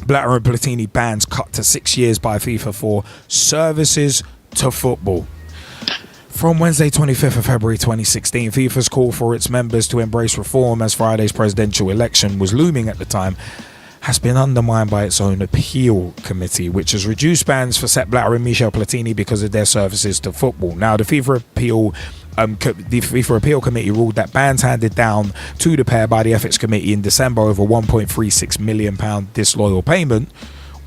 Blatter and Platini bans cut to 6 years by FIFA for services to football. From Wednesday 25th of February 2016, FIFA's call for its members to embrace reform as Friday's presidential election was looming at the time has been undermined by its own appeal committee, which has reduced bans for Sepp Blatter and Michel Platini because of their services to football. Now, the FIFA Appeal Committee ruled that bans handed down to the pair by the Ethics Committee in December over £1.36 million disloyal payment,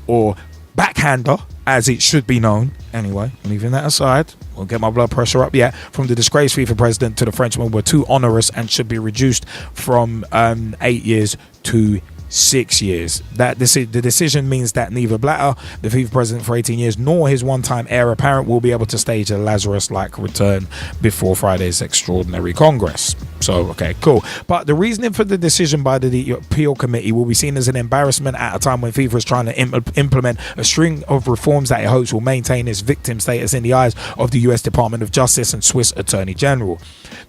or backhander, as it should be known. Anyway, leaving that aside, won't get my blood pressure up yet, from the disgraced FIFA president to the Frenchman were too onerous and should be reduced from 8 years to 6 years. The decision means that neither Blatter, the FIFA president for 18 years, nor his one-time heir apparent will be able to stage a Lazarus-like return before Friday's extraordinary Congress. So, okay, cool. But the reasoning for the decision by the appeal committee will be seen as an embarrassment at a time when FIFA is trying to implement a string of reforms that it hopes will maintain its victim status in the eyes of the US Department of Justice and Swiss Attorney General.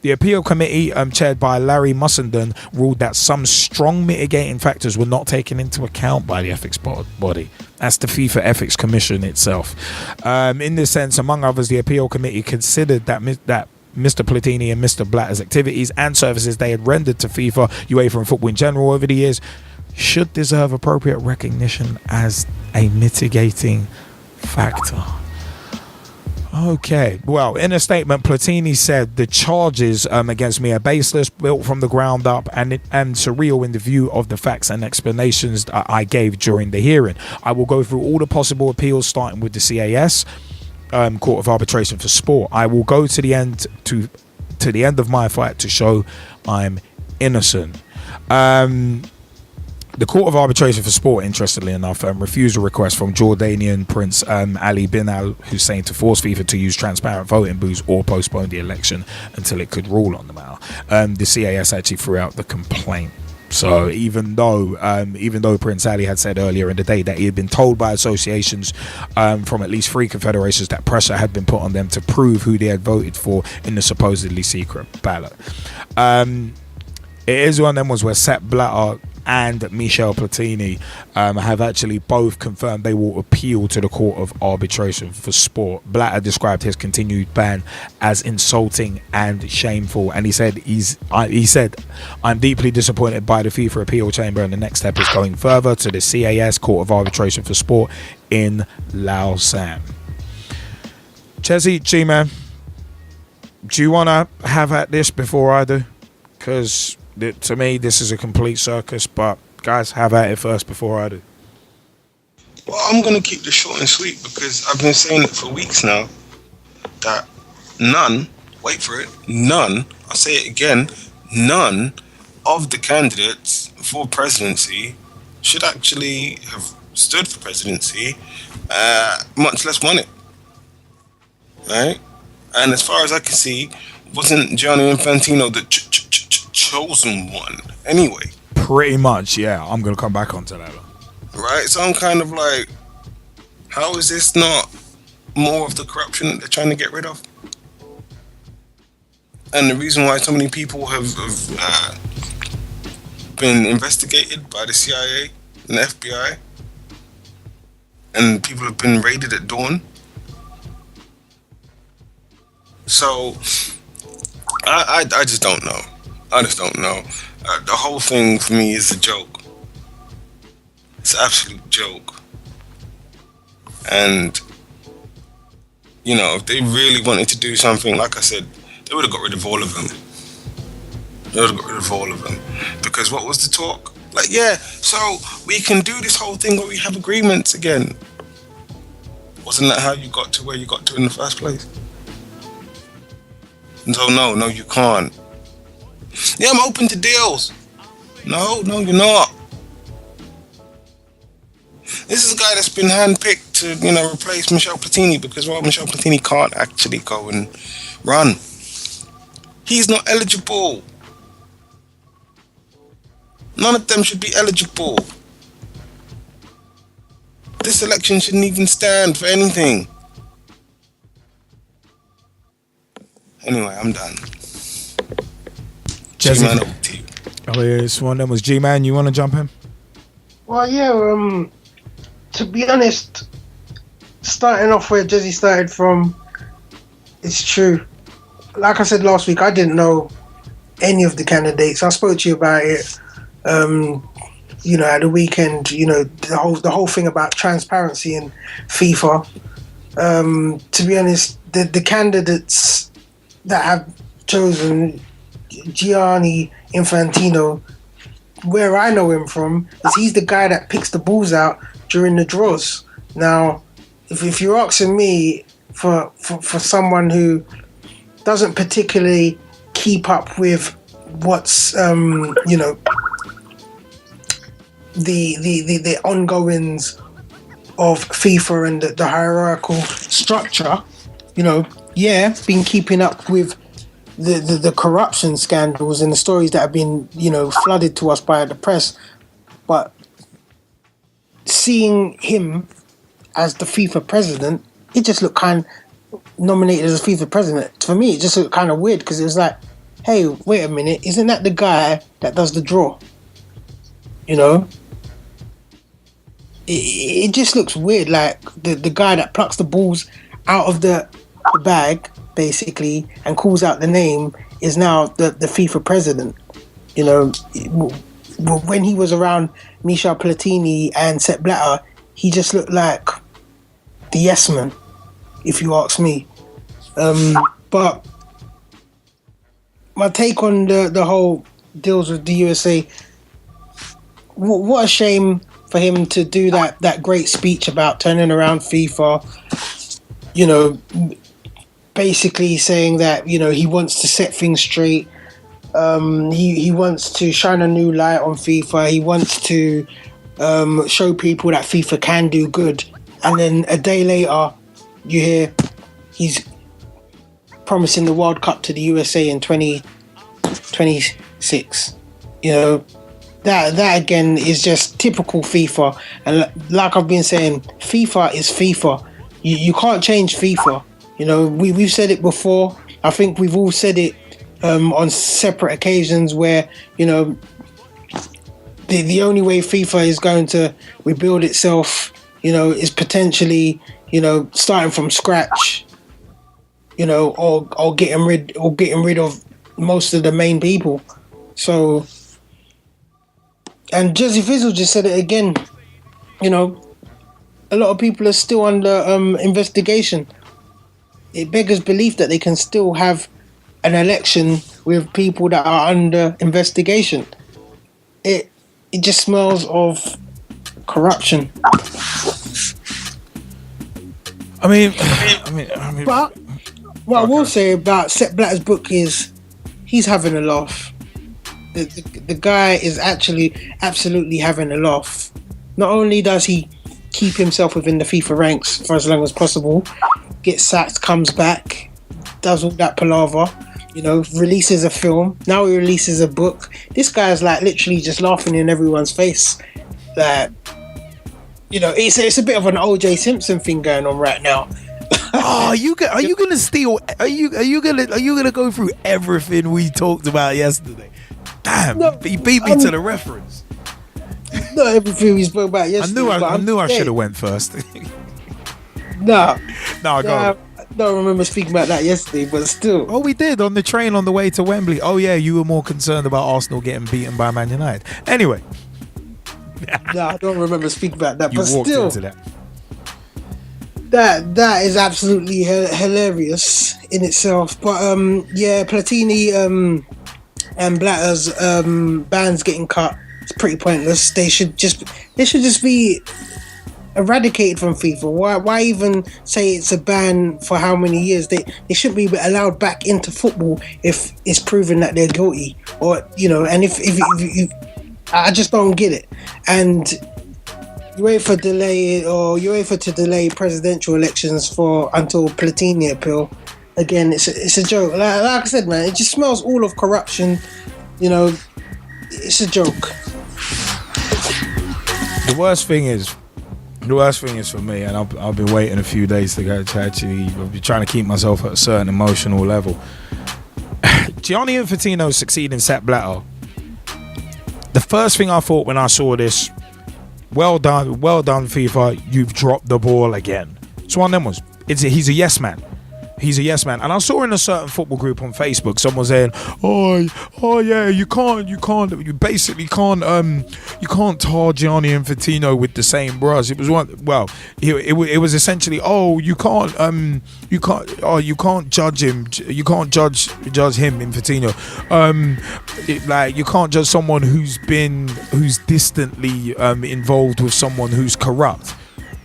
The appeal committee, chaired by Larry Mussenden, ruled that some strong mitigating factors were not taken into account by the ethics body. That's the FIFA Ethics Commission itself. In this sense, among others, the appeal committee considered that Mr. Platini and Mr. Blatter's activities and services they had rendered to FIFA, UEFA and football in general over the years should deserve appropriate recognition as a mitigating factor. Okay, well, in a statement, Platini said the charges against me are baseless, built from the ground up, and surreal in the view of the facts and explanations that I gave during the hearing. I will go through all the possible appeals, starting with the CAS, Court of Arbitration for Sport. I will go to the end to the end of my fight to show I'm innocent. The Court of Arbitration for Sport, interestingly enough, refused a request from Jordanian Prince Ali bin Al Hussein to force FIFA to use transparent voting booths or postpone the election until it could rule on the matter. The CAS actually threw out the complaint. So even though Prince Ali had said earlier in the day that he had been told by associations from at least 3 confederations that pressure had been put on them to prove who they had voted for in the supposedly secret ballot. It is one of them ones where Sepp Blatter and Michel Platini have actually both confirmed they will appeal to the Court of Arbitration for Sport. Blatter described his continued ban as insulting and shameful, and he said I'm deeply disappointed by the FIFA appeal chamber, and the next step is going further to the CAS, Court of Arbitration for Sport, in Lausanne. Chezzy, G-Man, do you want to have at this before I do? Because to me, this is a complete circus, but guys, have at it first before I do. Well, I'm going to keep this short and sweet because I've been saying it for weeks now that none, wait for it, none, I'll say it again, none of the candidates for presidency should actually have stood for presidency, much less won it. Right? And as far as I can see, wasn't Gianni Infantino the chosen one anyway? Pretty much, yeah. I'm going to come back onto that. Right? So I'm kind of like, how is this not more of the corruption that they're trying to get rid of? And the reason why so many people have been investigated by the CIA and the FBI, and people have been raided at dawn. So I just don't know. I just don't know. The whole thing for me is a joke. It's an absolute joke. And, you know, if they really wanted to do something, like I said, they would have got rid of all of them. They would have got rid of all of them. Because what was the talk? Like, yeah, so we can do this whole thing where we have agreements again. Wasn't that how you got to where you got to in the first place? So no, you can't. Yeah, I'm open to deals. No, you're not. This is a guy that's been handpicked to, replace Michel Platini because, well, Michel Platini can't actually go and run. He's not eligible. None of them should be eligible. This election shouldn't even stand for anything. Anyway, I'm done. G-Man, over to you. Oh, yeah, this one of them was G-Man. You want to jump in? Well, yeah, to be honest, starting off where Gezzie started from, it's true. Like I said last week, I didn't know any of the candidates. I spoke to you about it. At the weekend, the whole thing about transparency in FIFA. To be honest, the candidates that have chosen Gianni Infantino, where I know him from, is he's the guy that picks the balls out during the draws. Now, if you're asking me for someone who doesn't particularly keep up with what's the ongoings of FIFA and the hierarchical structure, been keeping up with the corruption scandals and the stories that have been, flooded to us by the press. But seeing him as the FIFA president, it just looked nominated as a FIFA president. For me, it just looked kind of weird because it was like, hey, wait a minute, isn't that the guy that does the draw? It just looks weird, like the guy that plucks the balls out of the bag, basically, and calls out the name is now the FIFA president. When he was around Michel Platini and Sepp Blatter, he just looked like the yes man, if you ask me. But my take on the whole deals with the USA, what a shame for him to do that great speech about turning around FIFA, basically saying that, he wants to set things straight. He wants to shine a new light on FIFA. He wants to show people that FIFA can do good. And then a day later, you hear he's promising the World Cup to the USA in 2026. That again is just typical FIFA. And like I've been saying, FIFA is FIFA. You can't change FIFA. We've said it before. I think we've all said it on separate occasions where, the only way FIFA is going to rebuild itself, is potentially, starting from scratch, or getting rid of most of the main people. So, and Gezzie Fizzle just said it again. A lot of people are still under investigation. It beggars belief that they can still have an election with people that are under investigation. It just smells of corruption. I mean, but what I will say about Sepp Blatter's book is he's having a laugh. The guy is actually absolutely having a laugh. Not only does he keep himself within the FIFA ranks for as long as possible, gets sacked, comes back, does all that palaver, releases a film, now he releases a book. This guy's like literally just laughing in everyone's face. Like, it's a bit of an OJ Simpson thing going on right now. Are you gonna steal? Are you gonna go through everything we talked about yesterday? Damn, No, he beat me to the reference. Not everything we spoke about yesterday. I knew I should have went first. No, I got it. I don't remember speaking about that yesterday, but still. Oh, we did on the train on the way to Wembley. Oh yeah, you were more concerned about Arsenal getting beaten by Man United. Anyway. No, I don't remember speaking about that, You but walked still. into that. That is absolutely hilarious in itself. But Platini and Blatter's bans getting cut. It's pretty pointless. They should just be eradicated from FIFA. Why even say it's a ban for how many years? They shouldn't be allowed back into football if it's proven that they're guilty, or and if I just don't get it. And UEFA to delay presidential elections until Platini appeal. Again, it's a joke. Like I said, man, it just smells all of corruption. It's a joke. The worst thing is for me, and I've been waiting a few days to actually. I've been trying to keep myself at a certain emotional level. Gianni Infantino succeeding Sepp Blatter. The first thing I thought when I saw this well done, FIFA. You've dropped the ball again. It's one of them ones. He's a yes man. He's a yes man. And I saw in a certain football group on Facebook, someone saying, "Oh yeah, you basically can't tar Gianni Infantino with the same brush." It was it was essentially, you can't judge him. You can't judge him, Infantino. You can't judge someone who's distantly involved with someone who's corrupt.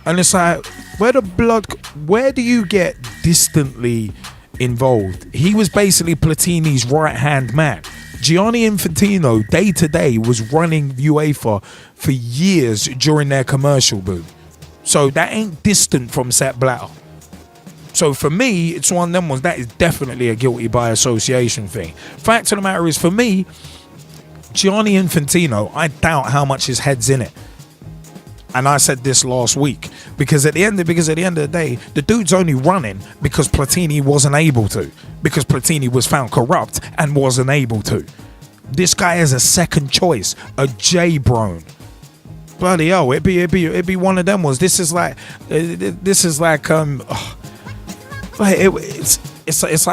And it's like, where do you get distantly involved? He was basically Platini's right-hand man. Gianni Infantino, day to day, was running UEFA for years during their commercial boom. So that ain't distant from Sepp Blatter. So for me, it's one of them ones that is definitely a guilty by association thing. Fact of the matter is, for me, Gianni Infantino, I doubt how much his head's in it. And I said this last week, because at the end of the day, the dude's only running because Platini wasn't able to, because Platini was found corrupt and wasn't able to. This guy is a second choice, a J-Brone. Bloody hell, it'd be one of them ones. It's like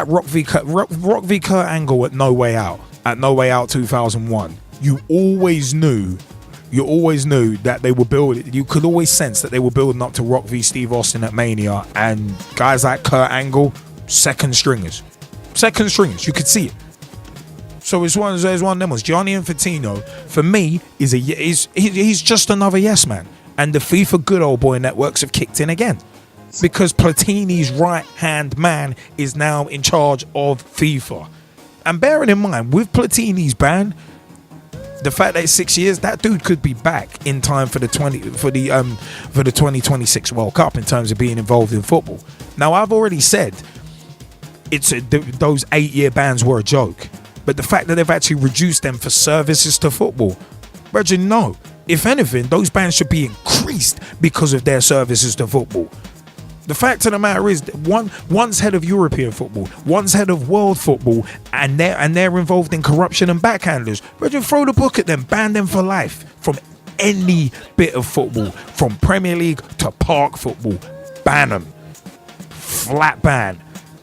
Rock v Kurt Angle at No Way Out. At No Way Out 2001. You always knew that they were building. You could always sense that they were building up to Rock v Steve Austin at Mania, and guys like Kurt Angle, second stringers. You could see it. So it's one of them ones. Gianni Infantino, for me, he's just another yes man, and the FIFA good old boy networks have kicked in again, because Platini's right hand man is now in charge of FIFA. And bearing in mind, with Platini's ban, the fact that it's 6 years, that dude could be back in time for the 2026 World Cup in terms of being involved in football. Now, I've already said those 8-year bans were a joke, but the fact that they've actually reduced them for services to football, Reggie, no. If anything, those bans should be increased because of their services to football. The fact of the matter is, one's head of European football, one's head of world football, and they're involved in corruption and backhanders. Reggie, throw the book at them, ban them for life from any bit of football, from Premier League to park football. Ban them. Flat ban.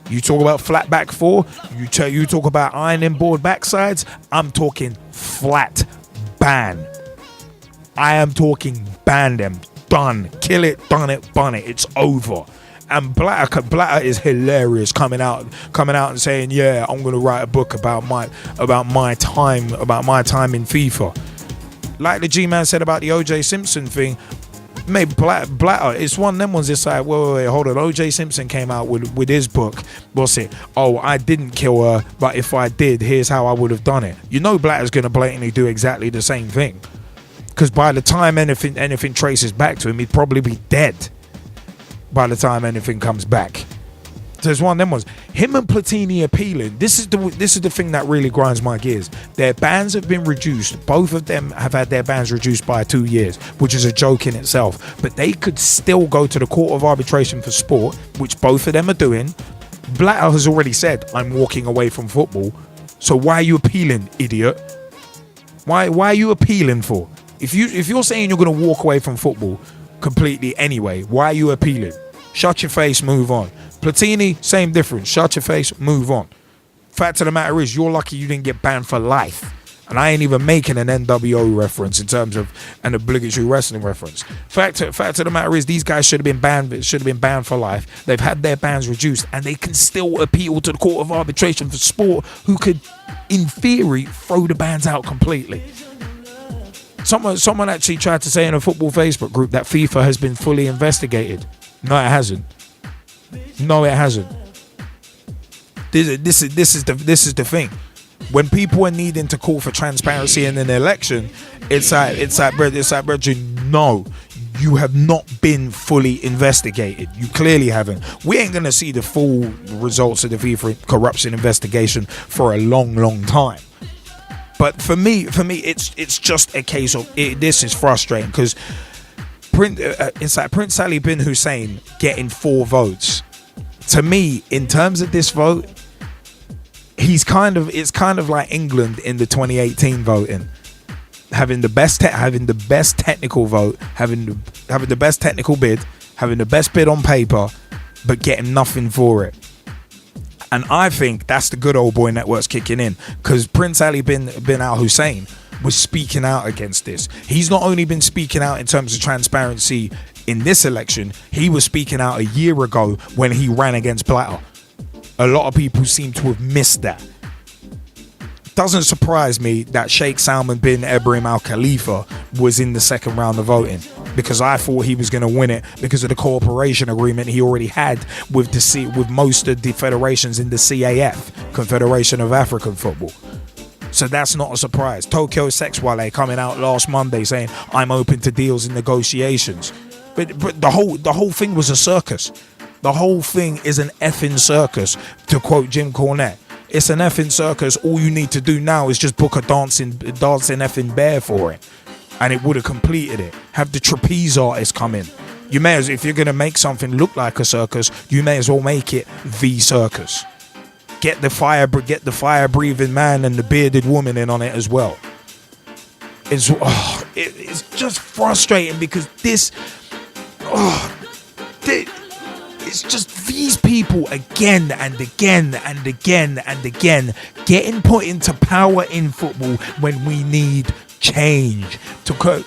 You talk about flat back four, you talk about ironing board backsides, I'm talking flat ban. I am talking ban them. Done. Kill it, done it, bun it. It's over. And Blatter is hilarious coming out and saying, "Yeah, I'm gonna write a book about my time in FIFA." Like the G-Man said about the OJ Simpson thing, maybe Blatter, it's one of them ones. It's like, wait, hold on. OJ Simpson came out with his book. What's it? Oh, I didn't kill her, but if I did, here's how I would have done it. You know, Blatter's gonna blatantly do exactly the same thing. Because by the time anything traces back to him, he'd probably be dead by the time anything comes back. So it's one of them ones. Him and Platini appealing. This is the thing that really grinds my gears. Their bans have been reduced. Both of them have had their bans reduced by 2 years, which is a joke in itself. But they could still go to the Court of Arbitration for Sport, which both of them are doing. Blatter has already said, "I'm walking away from football." So why are you appealing, idiot? Why are you appealing for? If you're saying you're going to walk away from football completely anyway, why are you appealing? Shut your face, move on. Platini, same difference. Shut your face, move on. Fact of the matter is, you're lucky you didn't get banned for life. And I ain't even making an NWO reference in terms of an obligatory wrestling reference. Fact of the matter is, these guys should have been banned for life. They've had their bans reduced, and they can still appeal to the Court of Arbitration for Sport, who could, in theory, throw the bans out completely. Someone actually tried to say in a football Facebook group that FIFA has been fully investigated. No, it hasn't. This is the thing. When people are needing to call for transparency in an election, it's like, no, you have not been fully investigated. You clearly haven't. We ain't gonna see the full results of the FIFA corruption investigation for a long time. But for me, it's just a case of this is frustrating because it's like Prince Ali bin Hussein getting 4 votes. To me, in terms of this vote, it's kind of like England in the 2018 voting. having the best technical vote, having the best technical bid, having the best bid on paper, but getting nothing for it. And I think that's the good old boy networks kicking in, because Prince Ali bin Al Hussein was speaking out against this. He's not only been speaking out in terms of transparency in this election, he was speaking out a year ago when he ran against Blatter. A lot of people seem to have missed that. Doesn't surprise me that Sheikh Salman bin Ibrahim Al Khalifa was in the second round of voting, because I thought he was going to win it because of the cooperation agreement he already had with most of the federations in the CAF, Confederation of African Football. So that's not a surprise. Tokyo Sexwale coming out last Monday saying, I'm open to deals and negotiations. But the whole thing was a circus. The whole thing is an effing circus, to quote Jim Cornette. It's an effing circus. All you need to do now is just book a dancing effing bear for it, and it would have completed it. Have the trapeze artist come in. You may as, if you're going to make something look like a circus, you may as well make it the circus. Get the fire breathing man and the bearded woman in on it as well. It's just frustrating, because it's just these people again and again and again and again getting put into power in football when we need change. To quote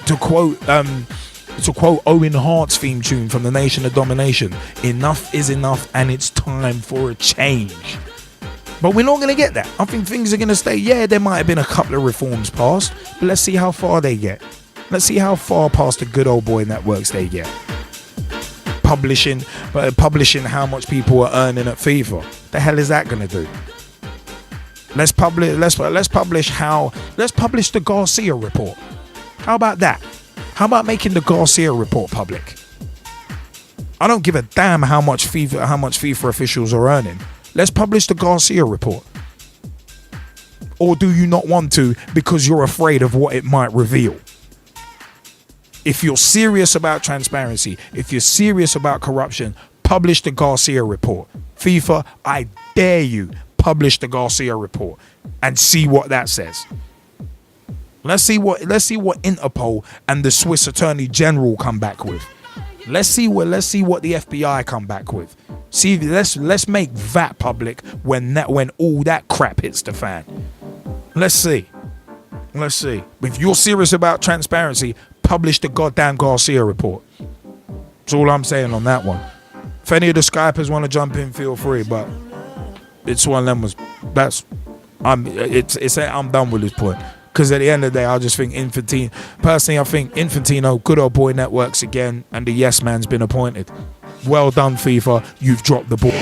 Owen Hart's theme tune from The Nation of Domination, enough is enough and it's time for a change. But we're not going to get that. I think things are going to stay. Yeah, there might have been a couple of reforms passed, but let's see how far they get. Let's see how far past the good old boy networks they get. Publishing how much people are earning at FIFA. The hell is that going to do? Let's publish the Garcia report. How about that? How about making the Garcia report public? I don't give a damn how much FIFA officials are earning. Let's publish the Garcia report. Or do you not want to because you're afraid of what it might reveal? If you're serious about transparency, if you're serious about corruption, publish the Garcia report. FIFA, I dare you, publish the Garcia report and see what that says. Let's see what Interpol and the Swiss Attorney General come back with. Let's see what the FBI come back with. See, let's make that public when all that crap hits the fan. Let's see. If you're serious about transparency, publish the goddamn Garcia report. That's all I'm saying on that one. If any of the Skypers want to jump in, feel free. But it's one of them I'm done with this point. Because at the end of the day, I just think Infantino. Personally, I think Infantino, good old boy networks again, and the yes man's been appointed. Well done, FIFA. You've dropped the ball.